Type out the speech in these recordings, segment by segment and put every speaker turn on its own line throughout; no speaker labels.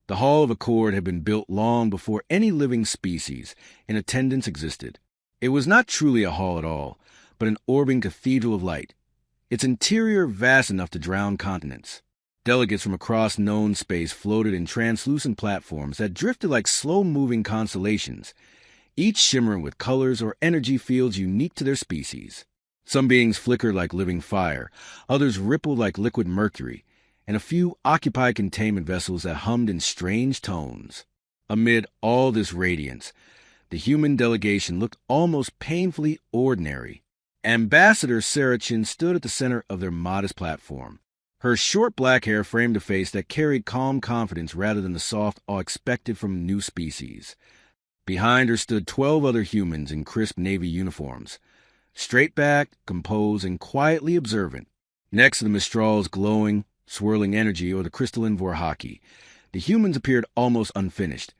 The Hall of Accord had been built long before any living species in attendance existed. It was not truly a hall at all, but an orbiting cathedral of light, its interior vast enough to drown continents. Delegates from across known space floated in translucent platforms that drifted like slow-moving constellations, each shimmering with colors or energy fields unique to their species. Some beings flickered like living fire, others rippled like liquid mercury, and a few occupied containment vessels that hummed in strange tones. Amid all this radiance, the human delegation looked almost painfully ordinary. Ambassador Sarachin stood at the center of their modest platform. Her short black hair framed a face that carried calm confidence rather than the soft awe expected from new species. Behind her stood 12 other humans in crisp Navy uniforms, straight-backed, composed, and quietly observant. Next to the Mistral's glowing, swirling energy or the crystalline Vorhaki, the humans appeared almost unfinished,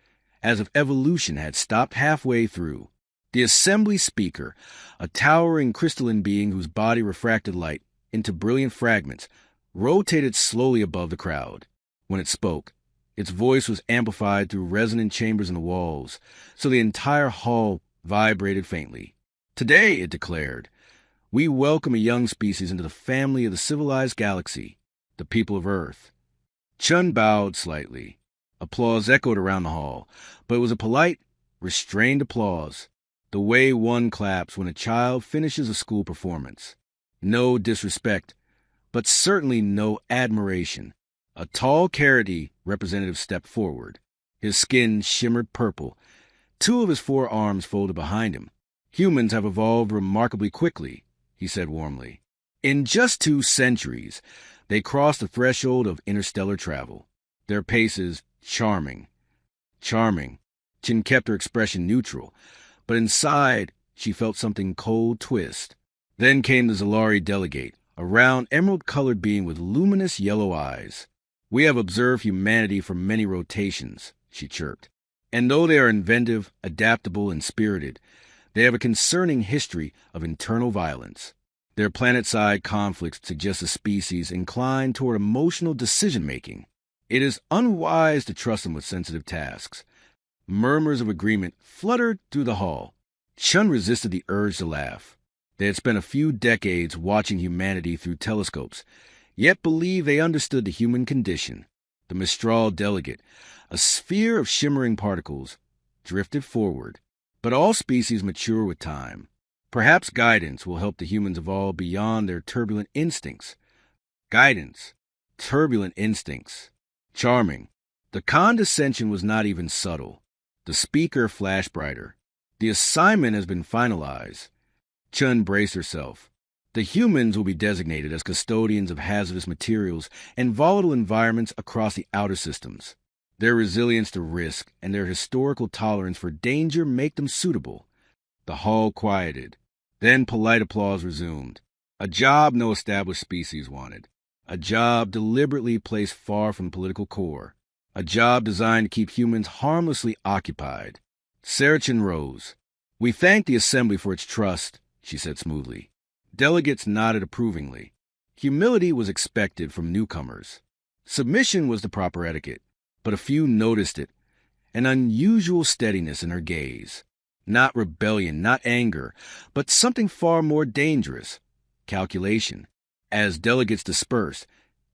as if evolution had stopped halfway through. The assembly speaker, a towering crystalline being whose body refracted light into brilliant fragments, rotated slowly above the crowd. When it spoke, its voice was amplified through resonant chambers in the walls, so the entire hall vibrated faintly. "Today," it declared, "we welcome a young species into the family of the civilized galaxy, the people of Earth." Chun bowed slightly. Applause echoed around the hall, but it was a polite, restrained applause, the way one claps when a child finishes a school performance. No disrespect, but certainly no admiration. A tall Carity representative stepped forward. His skin shimmered purple. 2 of his 4 arms folded behind him. "Humans have evolved remarkably quickly," he said warmly. "In just 2 centuries, they crossed the threshold of interstellar travel. Their pace is charming." Charming. Chin kept her expression neutral, but inside she felt something cold twist. Then came the Zalari delegate, a round, emerald-colored being with luminous yellow eyes. "We have observed humanity for many rotations," she chirped. "And though they are inventive, adaptable, and spirited, they have a concerning history of internal violence. Their planet-side conflicts suggest a species inclined toward emotional decision-making. It is unwise to trust them with sensitive tasks." Murmurs of agreement fluttered through the hall. Chun resisted the urge to laugh. They had spent a few decades watching humanity through telescopes, yet believed they understood the human condition. The Mistral delegate, a sphere of shimmering particles, drifted forward. But all species mature with time. Perhaps guidance will help the humans evolve beyond their turbulent instincts. Guidance. Turbulent instincts. Charming. The condescension was not even subtle. The speaker flashed brighter. "The assignment has been finalized." Chun braced herself. "The humans will be designated as custodians of hazardous materials and volatile environments across the outer systems. Their resilience to risk and their historical tolerance for danger make them suitable." The hall quieted. Then polite applause resumed. A job no established species wanted. A job deliberately placed far from the political core. A job designed to keep humans harmlessly occupied. Sarachin rose. "We thank the Assembly for its trust," she said smoothly. Delegates nodded approvingly. Humility was expected from newcomers. Submission was the proper etiquette, but a few noticed it, an unusual steadiness in her gaze. Not rebellion, not anger, but something far more dangerous, calculation. As delegates dispersed,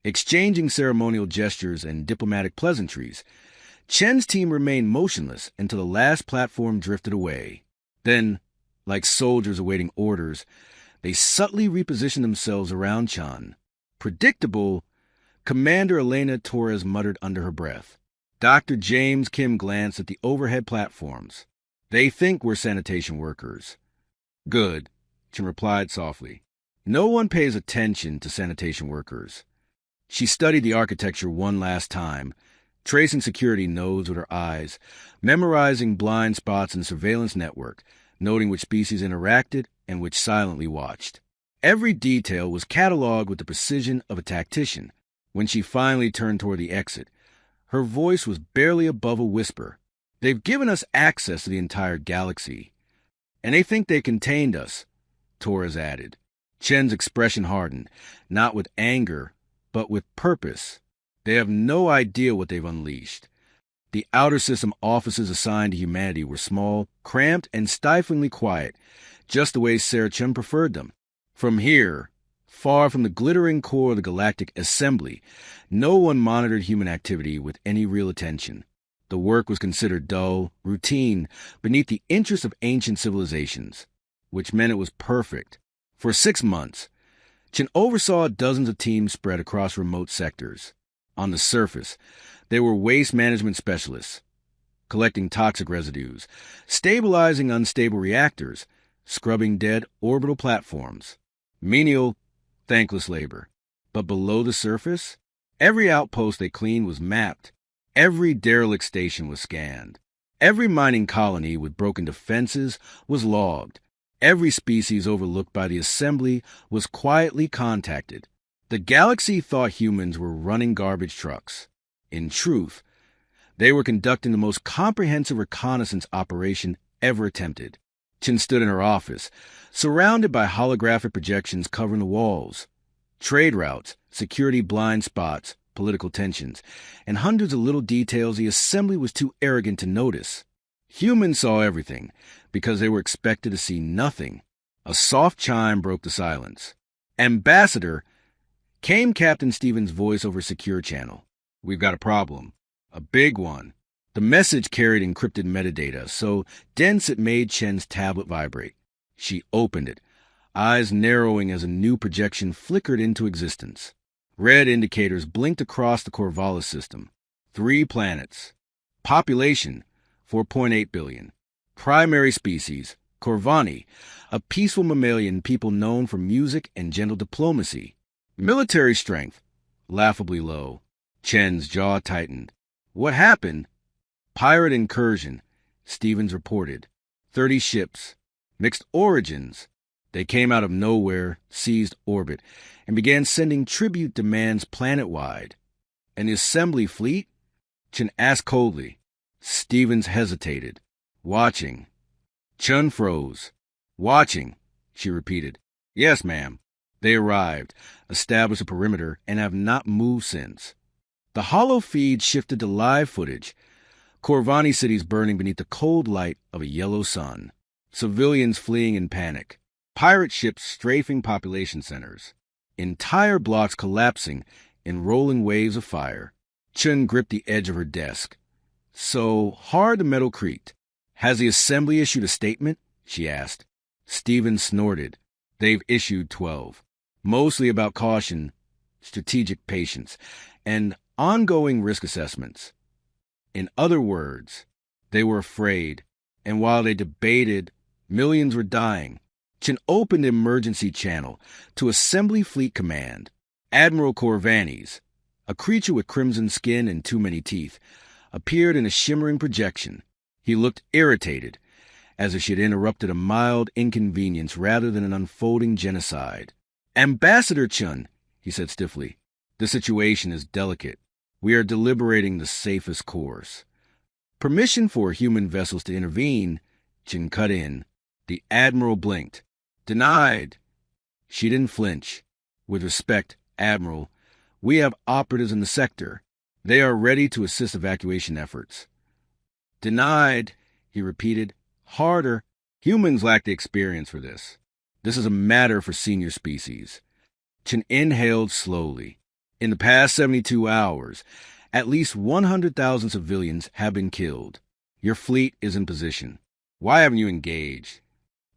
exchanging ceremonial gestures and diplomatic pleasantries, Chen's team remained motionless until the last platform drifted away. Then, like soldiers awaiting orders, they subtly repositioned themselves around Chan. "Predictable," Commander Elena Torres muttered under her breath. Dr. James Kim glanced at the overhead platforms. "They think we're sanitation workers." "Good," Chin replied softly. "No one pays attention to sanitation workers." She studied the architecture one last time, tracing security nodes with her eyes, memorizing blind spots in the surveillance network, noting which species interacted and which silently watched. Every detail was cataloged with the precision of a tactician. When she finally turned toward the exit, her voice was barely above a whisper. "They've given us access to the entire galaxy. And they think they contained us," Torres added. Chen's expression hardened, not with anger, but with purpose. "They have no idea what they've unleashed. The outer system offices assigned to humanity were small, cramped, and stiflingly quiet, just the way Sarah Chun preferred them. From here, far from the glittering core of the galactic assembly, no one monitored human activity with any real attention. The work was considered dull, routine, beneath the interest of ancient civilizations, which meant it was perfect. For 6 months, Chen oversaw dozens of teams spread across remote sectors. On the surface, they were waste management specialists, collecting toxic residues, stabilizing unstable reactors, scrubbing dead orbital platforms. Menial, thankless labor. But below the surface, every outpost they cleaned was mapped. Every derelict station was scanned. Every mining colony with broken defenses was logged. Every species overlooked by the assembly was quietly contacted. The galaxy thought humans were running garbage trucks. In truth, they were conducting the most comprehensive reconnaissance operation ever attempted. Chen stood in her office, surrounded by holographic projections covering the walls. Trade routes, security blind spots, political tensions, and hundreds of little details the assembly was too arrogant to notice. Humans saw everything, because they were expected to see nothing. A soft chime broke the silence. "Ambassador," came Captain Stevens' voice over secure channel. "We've got a problem. A big one." The message carried encrypted metadata, so dense it made Chen's tablet vibrate. She opened it, eyes narrowing as a new projection flickered into existence. Red indicators blinked across the Corvallis system. 3 planets. Population, 4.8 billion. Primary species, Corvani, a peaceful mammalian people known for music and gentle diplomacy. Military strength, laughably low. Chen's jaw tightened. "What happened?" "Pirate incursion," Stevens reported. 30 ships. Mixed origins. They came out of nowhere, seized orbit, and began sending tribute demands planet-wide. "And the assembly fleet?" Chen asked coldly. Stevens hesitated. "Watching." Chun froze. "Watching," she repeated. "Yes, ma'am." They arrived, established a perimeter, and have not moved since. The hollow feed shifted to live footage. Corvani cities burning beneath the cold light of a yellow sun. Civilians fleeing in panic. Pirate ships strafing population centers. Entire blocks collapsing in rolling waves of fire. Chun gripped the edge of her desk. "So hard the metal creaked. Has the assembly issued a statement?" she asked. Stevens snorted. "They've issued 12. Mostly about caution, strategic patience, and ongoing risk assessments. In other words, they were afraid, and while they debated, millions were dying." Chen opened the emergency channel to Assembly Fleet Command. Admiral Corvanis, a creature with crimson skin and too many teeth, appeared in a shimmering projection. He looked irritated, as if she had interrupted a mild inconvenience rather than an unfolding genocide. "Ambassador Chun," he said stiffly, "the situation is delicate. We are deliberating the safest course." Permission for human vessels to intervene, Chen cut in. The Admiral blinked. "Denied." She didn't flinch. "With respect, Admiral, we have operatives in the sector. They are ready to assist evacuation efforts." "Denied," he repeated. "Harder. Humans lack the experience for this. This is a matter for senior species." Chen inhaled slowly. "In the past 72 hours, at least 100,000 civilians have been killed. Your fleet is in position. Why haven't you engaged?"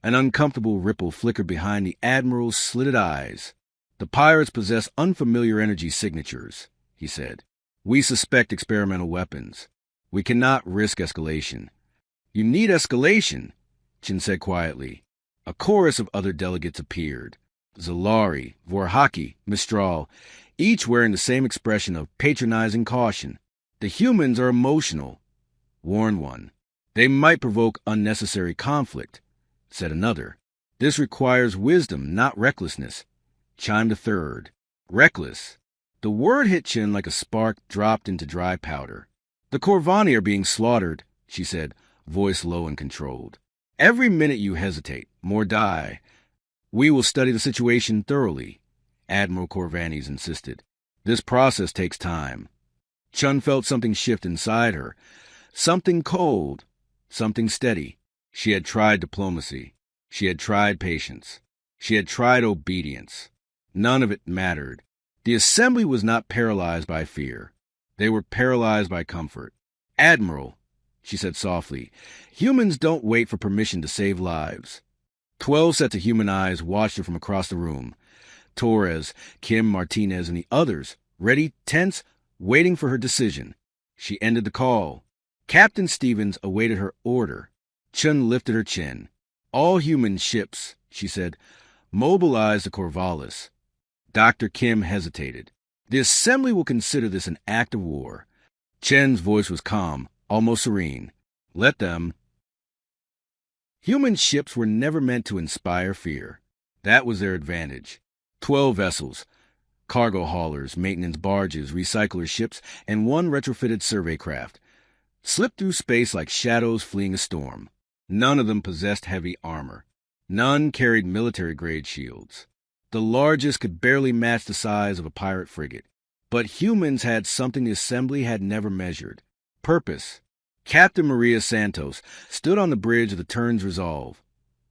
An uncomfortable ripple flickered behind the Admiral's slitted eyes. "The pirates possess unfamiliar energy signatures," he said. "We suspect experimental weapons. We cannot risk escalation." "You need escalation," Chen said quietly. A chorus of other delegates appeared. Zalari, Vorhaki, Mistral, each wearing the same expression of patronizing caution. "The humans are emotional," warned one. "They might provoke unnecessary conflict," said another. "This requires wisdom, not recklessness," chimed a third. "Reckless." The word hit Chen like a spark dropped into dry powder. "The Corvani are being slaughtered," she said, voice low and controlled. "Every minute you hesitate, more die." "We will study the situation thoroughly," Admiral Corvanis insisted. "This process takes time." Chun felt something shift inside her. Something cold. Something steady. She had tried diplomacy. She had tried patience. She had tried obedience. None of it mattered. The assembly was not paralyzed by fear. They were paralyzed by comfort. "Admiral," she said softly, "humans don't wait for permission to save lives." 12 sets of human eyes watched her from across the room. Torres, Kim, Martinez, and the others, ready, tense, waiting for her decision. She ended the call. Captain Stevens awaited her order. Chun lifted her chin. "All human ships," she said, "mobilize the Corvallis." Dr. Kim hesitated. "The Assembly will consider this an act of war." Chen's voice was calm, almost serene. "Let them." Human ships were never meant to inspire fear. That was their advantage. 12 vessels, cargo haulers, maintenance barges, recycler ships, and one retrofitted survey craft, slipped through space like shadows fleeing a storm. None of them possessed heavy armor. None carried military-grade shields. The largest could barely match the size of a pirate frigate. But humans had something the Assembly had never measured: purpose. Captain Maria Santos stood on the bridge of the Turn's Resolve,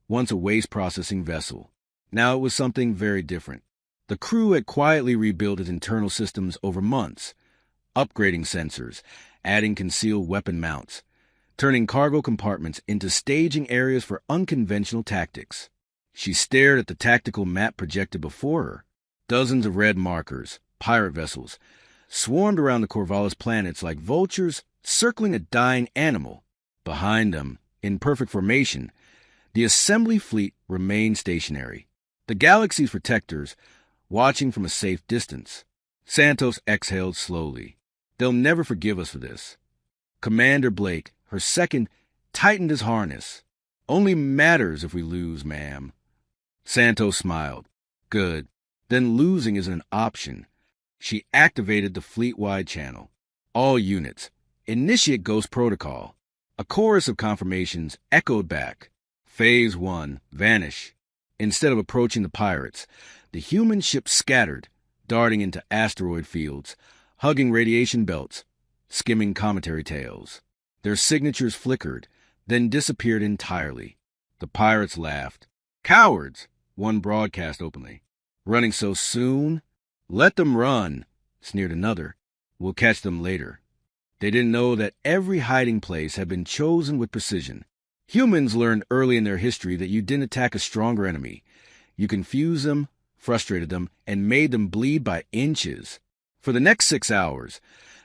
once a waste processing vessel. Now it was something very different. The crew had quietly rebuilt its internal systems over months, upgrading sensors, adding concealed weapon mounts, turning cargo compartments into staging areas for unconventional tactics. She stared at the tactical map projected before her. Dozens of red markers, pirate vessels, swarmed around the Corvallis planets like vultures circling a dying animal. Behind them, in perfect formation, the Assembly fleet remained stationary, the galaxy's protectors watching from a safe distance. Santos exhaled slowly. "They'll never forgive us for this." Commander Blake, her second, tightened his harness. "Only matters if we lose, ma'am." Santos smiled. "Good. Then losing isn't an option." She activated the fleet-wide channel. "All units, initiate Ghost Protocol." A chorus of confirmations echoed back. Phase 1, vanish. Instead of approaching the pirates, the human ships scattered, darting into asteroid fields, hugging radiation belts, skimming cometary tails. Their signatures flickered, then disappeared entirely. The pirates laughed. "Cowards!" one broadcast openly. "Running so soon?" "Let them run," sneered another. "We'll catch them later." They didn't know that every hiding place had been chosen with precision. Humans learned early in their history that you didn't attack a stronger enemy. You confused them, frustrated them, and made them bleed by inches. For the next 6 hours,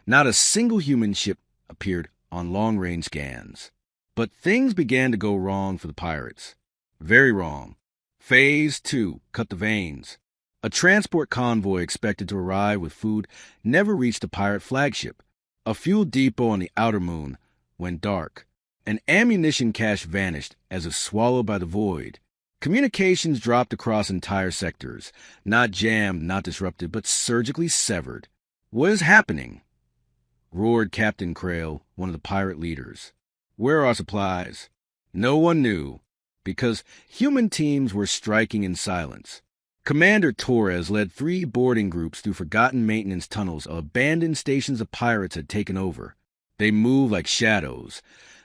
not a single human ship appeared on long-range scans. But things began to go wrong for the pirates. Very wrong. Phase 2 cut the veins. A transport convoy expected to arrive with food never reached the pirate flagship. A fuel depot on the outer moon went dark. An ammunition cache vanished as if swallowed by the void. Communications dropped across entire sectors, not jammed, not disrupted, but surgically severed. "What is happening?" roared Captain Krail, one of the pirate leaders. "Where are our supplies?" No one knew, because human teams were striking in silence. Commander Torres led 3 boarding groups through forgotten maintenance tunnels of abandoned stations the pirates had taken over. They moved like shadows,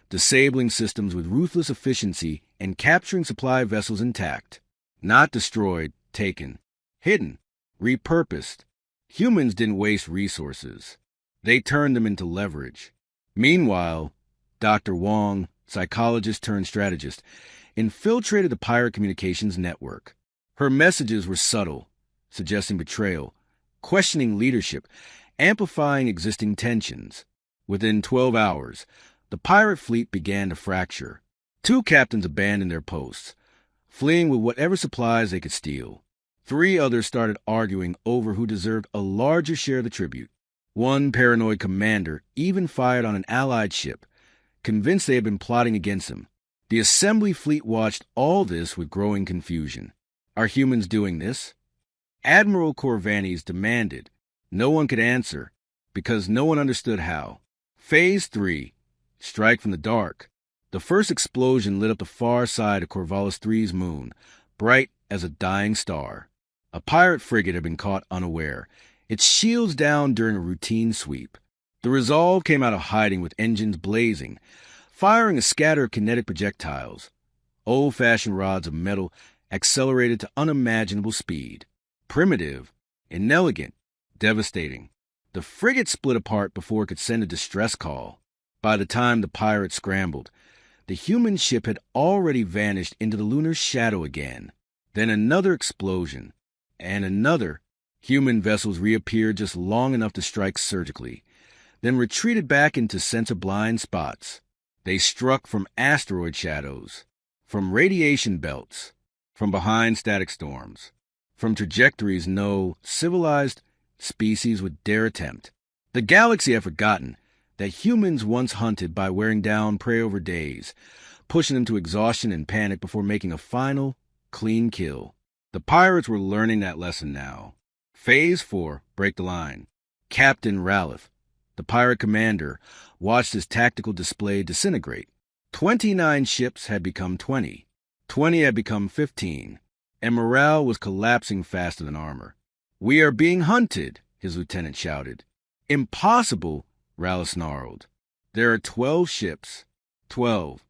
disabling systems with ruthless efficiency and capturing supply vessels intact. Not destroyed, taken. Hidden. Repurposed. Humans didn't waste resources. They turned them into leverage. Meanwhile, Dr. Wong, psychologist turned strategist, infiltrated the pirate communications network. Her messages were subtle, suggesting betrayal, questioning leadership, amplifying existing tensions. Within 12 hours, the pirate fleet began to fracture. 2 captains abandoned their posts, fleeing with whatever supplies they could steal. 3 others started arguing over who deserved a larger share of the tribute. One paranoid commander even fired on an allied ship, convinced they had been plotting against him. The Assembly fleet watched all this with growing confusion. Are humans doing this? Admiral Corvantes demanded. No one could answer, because no one understood how. Phase 3. Strike from the dark. The first explosion lit up the far side of Corvallis 3's moon, bright as a dying star. A pirate frigate had been caught unaware, its shields down during a routine sweep. The Resolve came out of hiding with engines blazing, firing a scatter of kinetic projectiles. Old-fashioned rods of metal accelerated to unimaginable speed. Primitive, inelegant, devastating. The frigate split apart before it could send a distress call. By the time the pirates scrambled, the human ship had already vanished into the lunar shadow again. Then another explosion, and another. Human vessels reappeared just long enough to strike surgically, then retreated back into sensor-blind spots. They struck from asteroid shadows, from radiation belts, from behind static storms, from trajectories no civilized species would dare attempt. The galaxy had forgotten that humans once hunted by wearing down prey over days, pushing them to exhaustion and panic before making a final, clean kill. The pirates were learning that lesson now. Phase 4, break the line. Captain Ralph, the pirate commander, watched his tactical display disintegrate. 29 ships had become 20. 20 had become 15, and morale was collapsing faster than armor. "We are being hunted," his lieutenant shouted. "Impossible," Ralph snarled. "There are 12 ships. 12.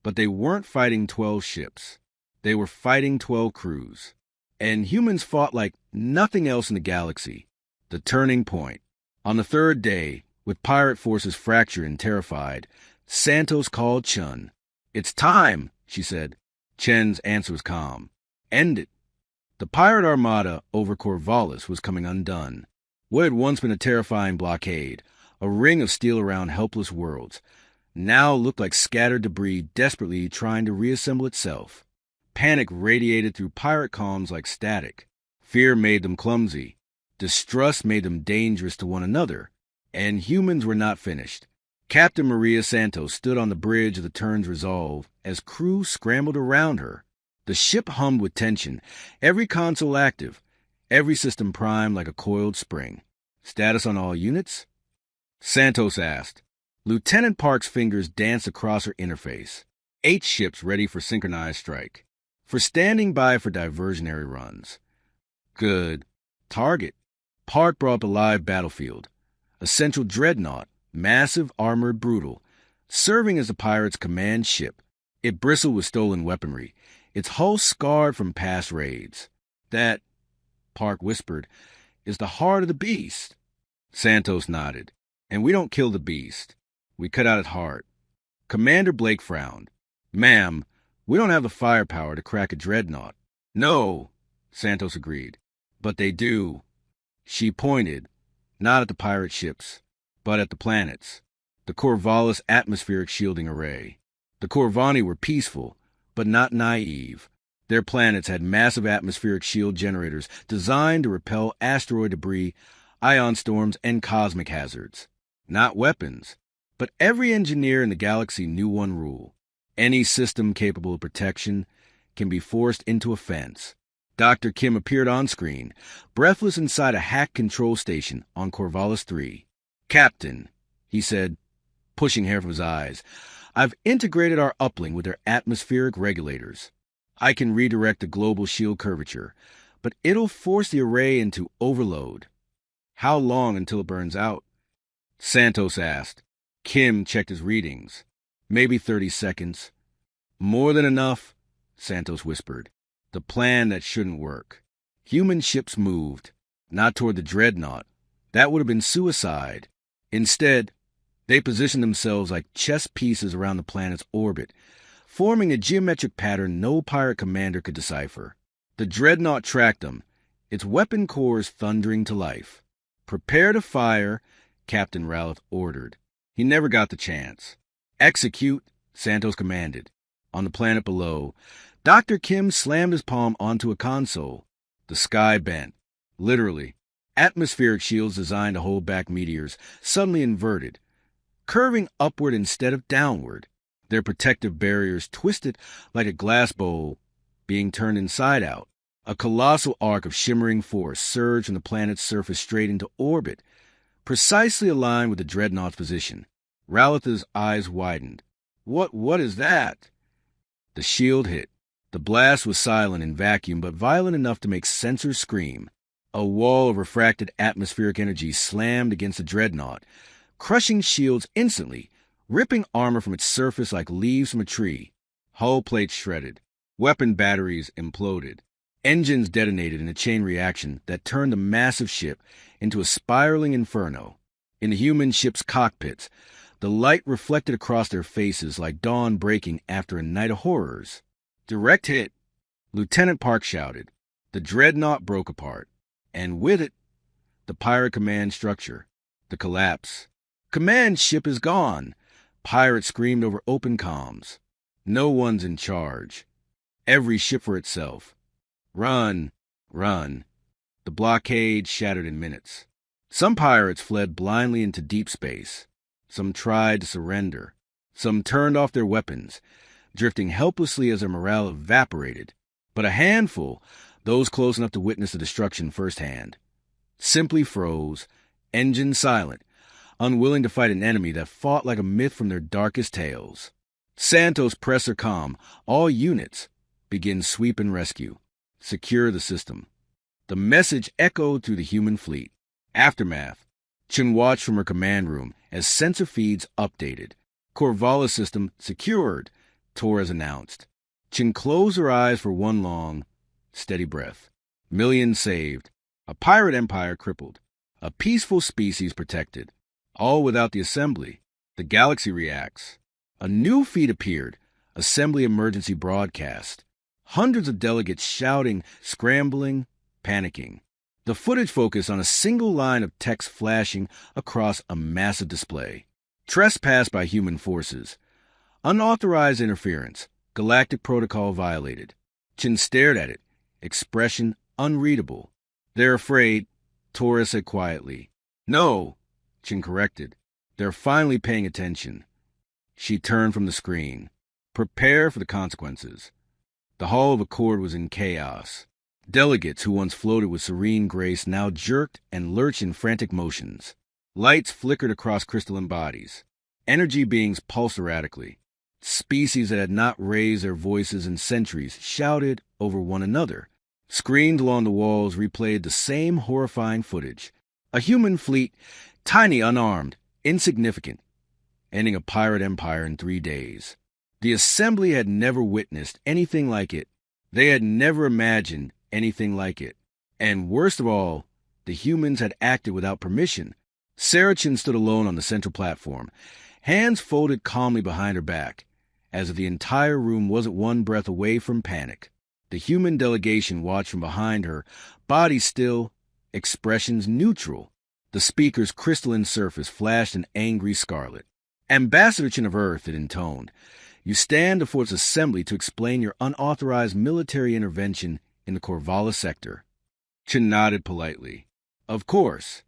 But they weren't fighting 12 ships. They were fighting 12 crews. And humans fought like nothing else in the galaxy. The turning point. On the third day, with pirate forces fractured and terrified, Santos called Chun. "It's time," she said. Chen's answer was calm. "End it." The pirate armada over Corvallis was coming undone. What had once been a terrifying blockade, a ring of steel around helpless worlds, now looked like scattered debris desperately trying to reassemble itself. Panic radiated through pirate comms like static. Fear made them clumsy. Distrust made them dangerous to one another. And humans were not finished. Captain Maria Santos stood on the bridge of the Turn's Resolve as crew scrambled around her. The ship hummed with tension, every console active, every system primed like a coiled spring. "Status on all units?" Santos asked. Lieutenant Park's fingers danced across her interface. 8 ships ready for synchronized strike. For standing by for diversionary runs. Good. Target. Park brought up a live battlefield. A central dreadnought, massive, armored, brutal, serving as the pirates' command ship. It bristled with stolen weaponry, its hull scarred from past raids. "That," Park whispered, "is the heart of the beast." Santos nodded. "And we don't kill the beast. We cut out its heart." Commander Blake frowned. "Ma'am, we don't have the firepower to crack a dreadnought." "No," Santos agreed. "But they do." She pointed, not at the pirate ships, but at the planets. The Corvallis atmospheric shielding array. The Corvani were peaceful, but not naive. Their planets had massive atmospheric shield generators designed to repel asteroid debris, ion storms, and cosmic hazards. Not weapons, but every engineer in the galaxy knew one rule. Any system capable of protection can be forced into offense. Dr. Kim appeared on screen, breathless inside a hack control station on Corvallis 3. "Captain," he said, pushing hair from his eyes, "I've integrated our uplink with their atmospheric regulators. I can redirect the global shield curvature, but it'll force the array into overload." "How long until it burns out?" Santos asked. Kim checked his readings. "Maybe 30 seconds. "More than enough," Santos whispered. The plan that shouldn't work. Human ships moved, not toward the dreadnought. That would have been suicide. Instead, they positioned themselves like chess pieces around the planet's orbit, forming a geometric pattern no pirate commander could decipher. The dreadnought tracked them, its weapon cores thundering to life. "Prepare to fire," Captain Ralph ordered. He never got the chance. "Execute," Santos commanded. On the planet below, Dr. Kim slammed his palm onto a console. The sky bent. Literally. Atmospheric shields designed to hold back meteors suddenly inverted, curving upward instead of downward. Their protective barriers twisted like a glass bowl being turned inside out. A colossal arc of shimmering force surged from the planet's surface straight into orbit, precisely aligned with the dreadnought's position. Ralith's eyes widened. What is that?" The shield hit. The blast was silent in vacuum, but violent enough to make sensors scream. A wall of refracted atmospheric energy slammed against the dreadnought, crushing shields instantly, ripping armor from its surface like leaves from a tree. Hull plates shredded. Weapon batteries imploded. Engines detonated in a chain reaction that turned the massive ship into a spiraling inferno. In the human ship's cockpits, the light reflected across their faces like dawn breaking after a night of horrors. Direct hit, Lieutenant Park shouted. The dreadnought broke apart, and with it, the pirate command structure. The collapse. Command ship is gone, pirates screamed over open comms. No one's in charge. Every ship for itself. Run, run. The blockade shattered in minutes. Some pirates fled blindly into deep space. Some tried to surrender. Some turned off their weapons, drifting helplessly as their morale evaporated. But a handful, those close enough to witness the destruction firsthand, simply froze, engines silent, unwilling to fight an enemy that fought like a myth from their darkest tales. Santos presser comm, all units, begin sweep and rescue. Secure the system. The message echoed through the human fleet. Aftermath. Chin watched from her command room as sensor feeds updated. Corvallis system secured, Torres announced. Chin closed her eyes for one long, steady breath. Millions saved. A pirate empire crippled. A peaceful species protected. All without the assembly. The galaxy reacts. A new feed appeared. Assembly emergency broadcast. Hundreds of delegates shouting, scrambling, panicking. The footage focused on a single line of text flashing across a massive display. Trespass by human forces. Unauthorized interference. Galactic protocol violated. Chin stared at it. Expression unreadable. They're afraid, Torres said quietly. No, Chin corrected. They're finally paying attention. She turned from the screen. Prepare for the consequences. The Hall of Accord was in chaos. Delegates who once floated with serene grace now jerked and lurched in frantic motions. Lights flickered across crystalline bodies. Energy beings pulsed erratically. Species that had not raised their voices in centuries shouted over one another. Screens along the walls replayed the same horrifying footage. A human fleet, tiny, unarmed, insignificant, ending a pirate empire in 3 days. The assembly had never witnessed anything like it. They had never imagined anything like it. And worst of all, the humans had acted without permission. Sarah Chin stood alone on the central platform, hands folded calmly behind her back, as if the entire room wasn't one breath away from panic. The human delegation watched from behind her, body still, expressions neutral. The speaker's crystalline surface flashed an angry scarlet. Ambassador Chin of Earth, it intoned. You stand before its assembly to explain your unauthorized military intervention in the Corvallis sector. Chin nodded politely. Of course.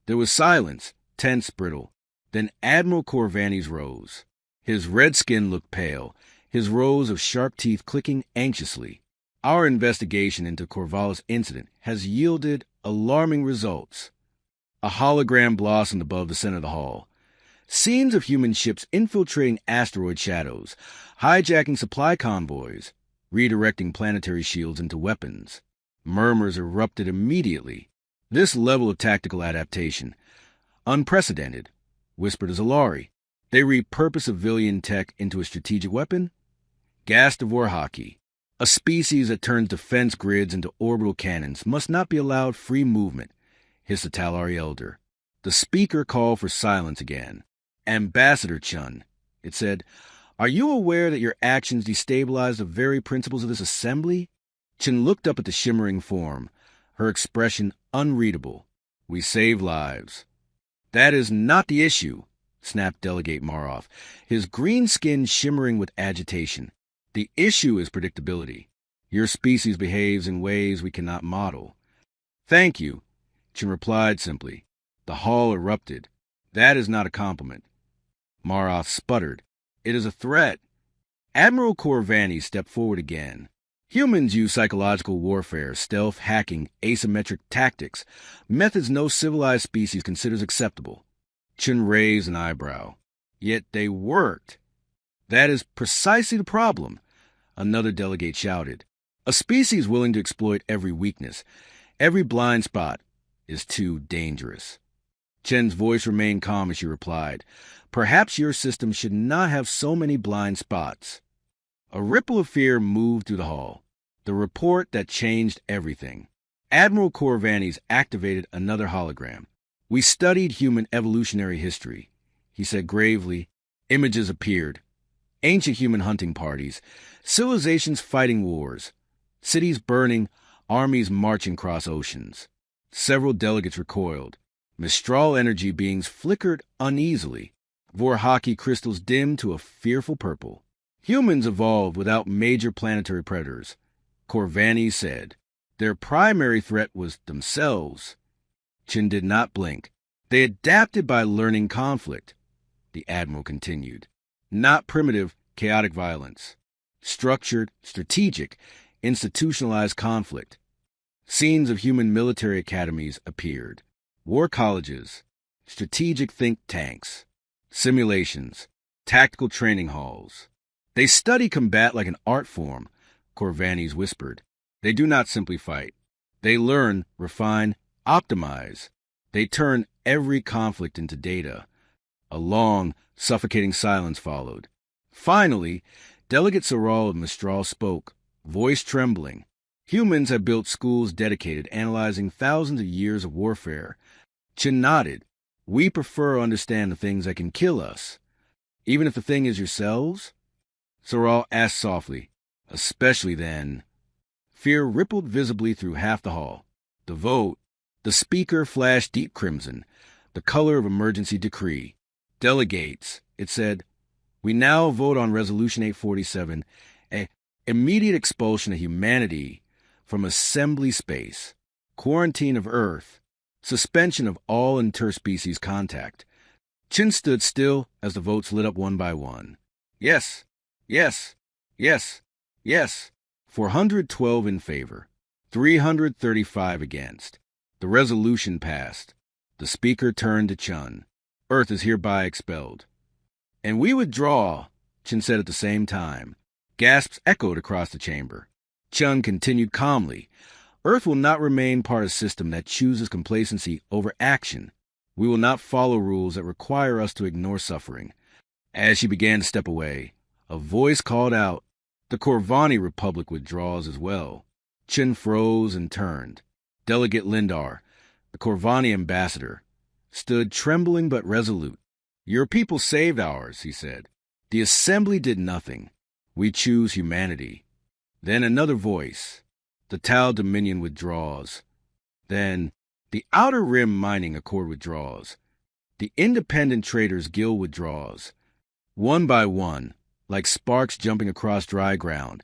There was silence, tense, brittle. Then Admiral Corvantes rose. His red skin looked pale, his rows of sharp teeth clicking anxiously. Our investigation into Corvallis incident has yielded alarming results. A hologram blossomed above the center of the hall. Scenes of human ships infiltrating asteroid shadows, hijacking supply convoys, redirecting planetary shields into weapons. Murmurs erupted immediately. This level of tactical adaptation, unprecedented, whispered Azalari. They repurpose civilian tech into a strategic weapon? Gas Dvorak, a species that turns defense grids into orbital cannons, must not be allowed free movement, hissed the Talari elder. The speaker called for silence again. Ambassador Chun, it said, are you aware that your actions destabilize the very principles of this assembly? Chin looked up at the shimmering form, her expression unreadable. We save lives. That is not the issue, snapped Delegate Maroff, his green skin shimmering with agitation. The issue is predictability. Your species behaves in ways we cannot model. Thank you, Chin replied simply. The hall erupted. That is not a compliment. Maroff sputtered. It is a threat. Admiral Corvantes stepped forward again. Humans use psychological warfare, stealth, hacking, asymmetric tactics, methods no civilized species considers acceptable. Chin raised an eyebrow. Yet they worked. That is precisely the problem, another delegate shouted. A species willing to exploit every weakness, every blind spot, is too dangerous. Chen's voice remained calm as she replied, "Perhaps your system should not have so many blind spots." A ripple of fear moved through the hall. The report that changed everything. Admiral Corvantes activated another hologram. "We studied human evolutionary history," he said gravely. Images appeared. Ancient human hunting parties, civilizations fighting wars, cities burning, armies marching across oceans. Several delegates recoiled. Mistral energy beings flickered uneasily. Vorhaki crystals dimmed to a fearful purple. Humans evolved without major planetary predators, Corvantes said. Their primary threat was themselves. Chen did not blink. They adapted by learning conflict, the Admiral continued. Not primitive, chaotic violence. Structured, strategic, institutionalized conflict. Scenes of human military academies appeared. War colleges, strategic think tanks, simulations, tactical training halls. They study combat like an art form, Corvantes whispered. They do not simply fight. They learn, refine, optimize. They turn every conflict into data. A long, suffocating silence followed. Finally, Delegate Soral of Mistral spoke, voice trembling. Humans have built schools dedicated, analyzing thousands of years of warfare. Chen nodded. We prefer to understand the things that can kill us. Even if the thing is yourselves? Soral asked softly. Especially then. Fear rippled visibly through half the hall. The vote. The speaker flashed deep crimson, the color of emergency decree. Delegates, it said, we now vote on Resolution 847, an immediate expulsion of humanity from assembly space, quarantine of Earth, suspension of all interspecies contact. Chen stood still as the votes lit up one by one. Yes, yes, yes, yes. 412 in favor, 335 against. The resolution passed. The speaker turned to Chen. Earth is hereby expelled. And we withdraw, Chen said at the same time. Gasps echoed across the chamber. Chen continued calmly. Earth will not remain part of a system that chooses complacency over action. We will not follow rules that require us to ignore suffering. As she began to step away, a voice called out, the Corvani Republic withdraws as well. Chen froze and turned. Delegate Lindar, the Corvani ambassador, stood trembling but resolute. Your people saved ours, he said. The assembly did nothing. We choose humanity. Then another voice. The Tau Dominion withdraws. Then the Outer Rim Mining Accord withdraws. The Independent Traders Guild withdraws. One by one, like sparks jumping across dry ground,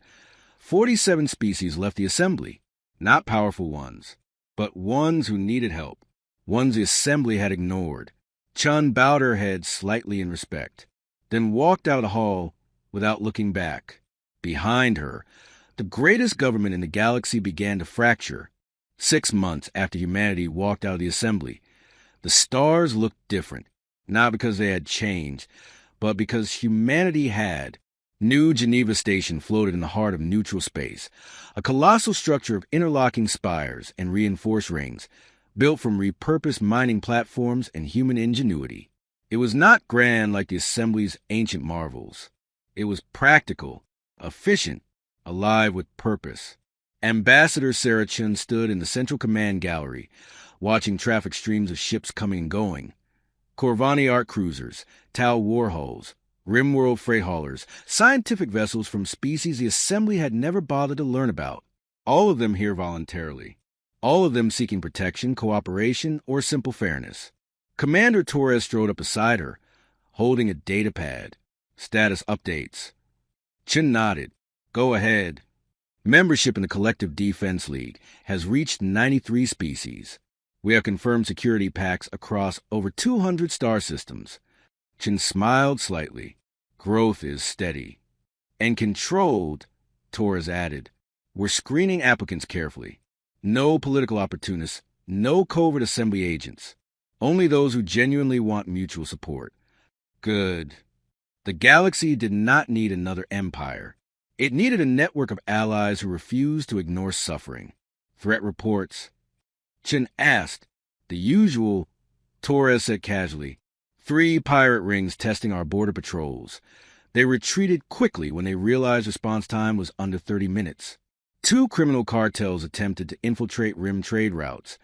47 species left the assembly. Not powerful ones, but ones who needed help. Ones the assembly had ignored. Chen bowed her head slightly in respect, then walked out of the hall without looking back. Behind her, the greatest government in the galaxy began to fracture. 6 months after humanity walked out of the assembly, the stars looked different, not because they had changed, but because humanity had. New Geneva Station floated in the heart of neutral space, a colossal structure of interlocking spires and reinforced rings, built from repurposed mining platforms and human ingenuity. It was not grand like the Assembly's ancient marvels. It was practical, efficient, alive with purpose. Ambassador Sarah Chen stood in the central command gallery, watching traffic streams of ships coming and going. Corvani art cruisers, Tau warholes, Rimworld freight haulers, scientific vessels from species the Assembly had never bothered to learn about. All of them here voluntarily. All of them seeking protection, cooperation, or simple fairness. Commander Torres strode up beside her, holding a data pad. Status updates. Chen nodded. Go ahead. Membership in the Collective Defense League has reached 93 species. We have confirmed security pacts across over 200 star systems. Chen smiled slightly. Growth is steady. And controlled, Torres added. We're screening applicants carefully. No political opportunists, no covert assembly agents. Only those who genuinely want mutual support. Good. The galaxy did not need another empire. It needed a network of allies who refused to ignore suffering. Threat reports. Chen asked. The usual. Torres said casually. 3 pirate rings testing our border patrols. They retreated quickly when they realized response time was under 30 minutes. 2 criminal cartels attempted to infiltrate rim trade routes.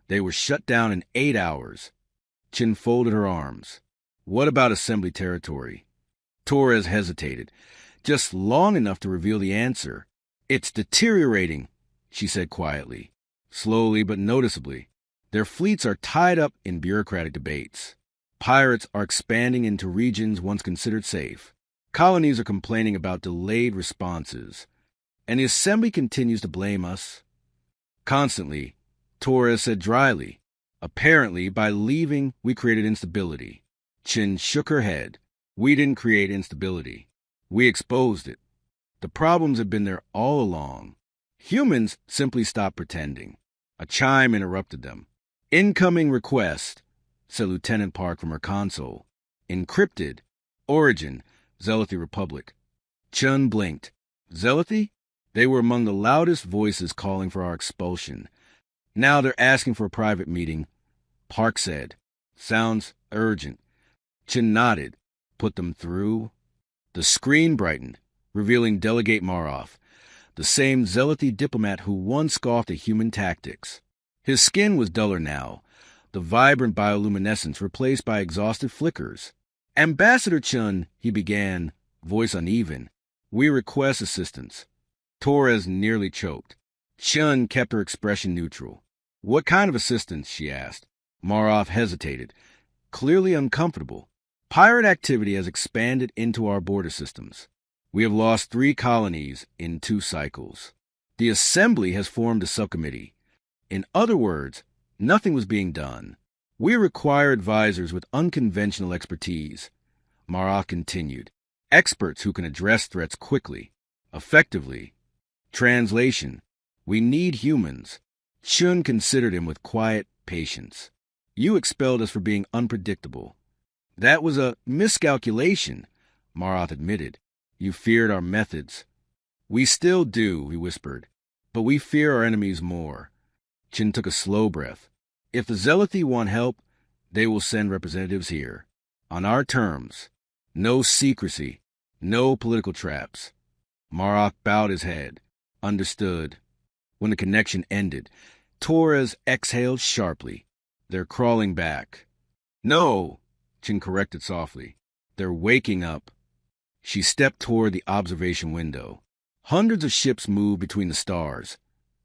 They were shut down in 8 hours. Chin folded her arms. What about assembly territory? Torres hesitated, just long enough to reveal the answer. It's deteriorating, she said quietly, slowly but noticeably. Their fleets are tied up in bureaucratic debates. Pirates are expanding into regions once considered safe. Colonies are complaining about delayed responses. And the Assembly continues to blame us. Constantly, Torres said dryly. Apparently, by leaving, we created instability. Chin shook her head. We didn't create instability. We exposed it. The problems have been there all along. Humans simply stopped pretending. A chime interrupted them. Incoming request, said Lieutenant Park from her console. Encrypted. Origin, Zealothy Republic. Chun blinked. Zealothy? They were among the loudest voices calling for our expulsion. Now they're asking for a private meeting. Park said. Sounds urgent. Chin nodded. Put them through. The screen brightened, revealing Delegate Maroff, the same Zealothy diplomat who once scoffed at human tactics. His skin was duller now, the vibrant bioluminescence replaced by exhausted flickers. Ambassador Chun, he began, voice uneven. We request assistance. Torres nearly choked. Chun kept her expression neutral. What kind of assistance, she asked. Maroff hesitated, clearly uncomfortable. Pirate activity has expanded into our border systems. We have lost 3 colonies in 2 cycles. The Assembly has formed a subcommittee. In other words, nothing was being done. We require advisors with unconventional expertise. Maroff continued. Experts who can address threats quickly, effectively. Translation. We need humans. Chun considered him with quiet patience. You expelled us for being unpredictable. That was a miscalculation, Maroff admitted. You feared our methods. We still do, he whispered, but we fear our enemies more. Chin took a slow breath. If the Zealothy want help, they will send representatives here. On our terms. No secrecy. No political traps. Maroff bowed his head. Understood. When the connection ended, Torres exhaled sharply. They're crawling back. No, Chin corrected softly. They're waking up. She stepped toward the observation window. Hundreds of ships moved between the stars.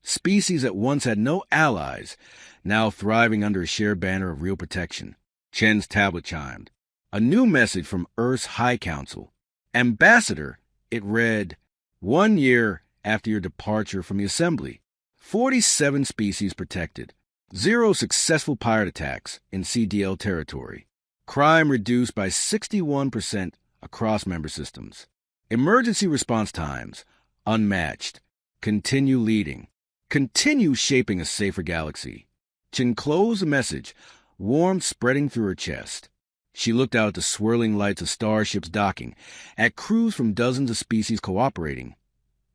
Species that once had no allies, now thriving under a shared banner of real protection. Chen's tablet chimed. A new message from Earth's High Council. Ambassador, it read, 1 year after your departure from the Assembly. 47 species protected. 0 successful pirate attacks in CDL territory. Crime reduced by 61% across member systems. Emergency response times, unmatched. Continue leading. Continue shaping a safer galaxy. Chin closed the message, warmth spreading through her chest. She looked out at the swirling lights of starships docking, at crews from dozens of species cooperating,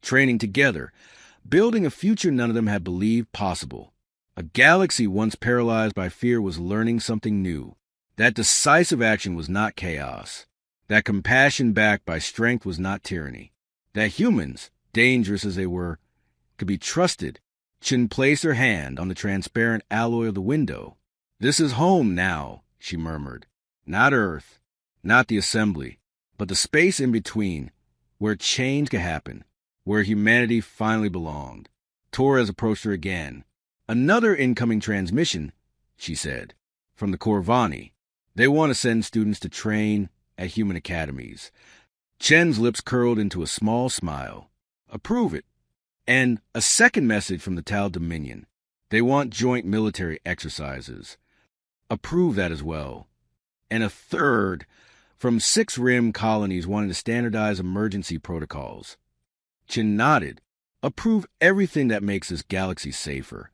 training together, building a future none of them had believed possible. A galaxy once paralyzed by fear was learning something new. That decisive action was not chaos. That compassion backed by strength was not tyranny. That humans, dangerous as they were, could be trusted. Chin placed her hand on the transparent alloy of the window. This is home now, she murmured. Not Earth, not the Assembly, but the space in between, where change could happen, where humanity finally belonged. Torres approached her again. Another incoming transmission, she said, from the Corvani. They want to send students to train at human academies. Chen's lips curled into a small smile. Approve it. And a second message from the Tal Dominion. They want joint military exercises. Approve that as well. And a third from 6 rim colonies wanting to standardize emergency protocols. Chin nodded. Approve everything that makes this galaxy safer.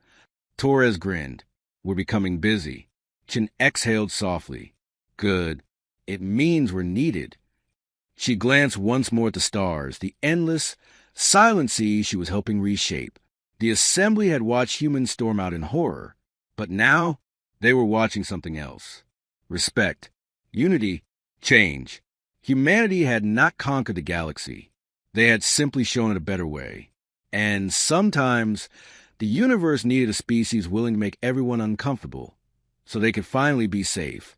Torres grinned. We're becoming busy. Chin exhaled softly. Good. It means we're needed. She glanced once more at the stars, the endless, silent seas she was helping reshape. The Assembly had watched humans storm out in horror, but now They were watching something else. Respect, unity, change. Humanity had not conquered the galaxy. They had simply shown it a better way. And sometimes, the universe needed a species willing to make everyone uncomfortable, so they could finally be safe.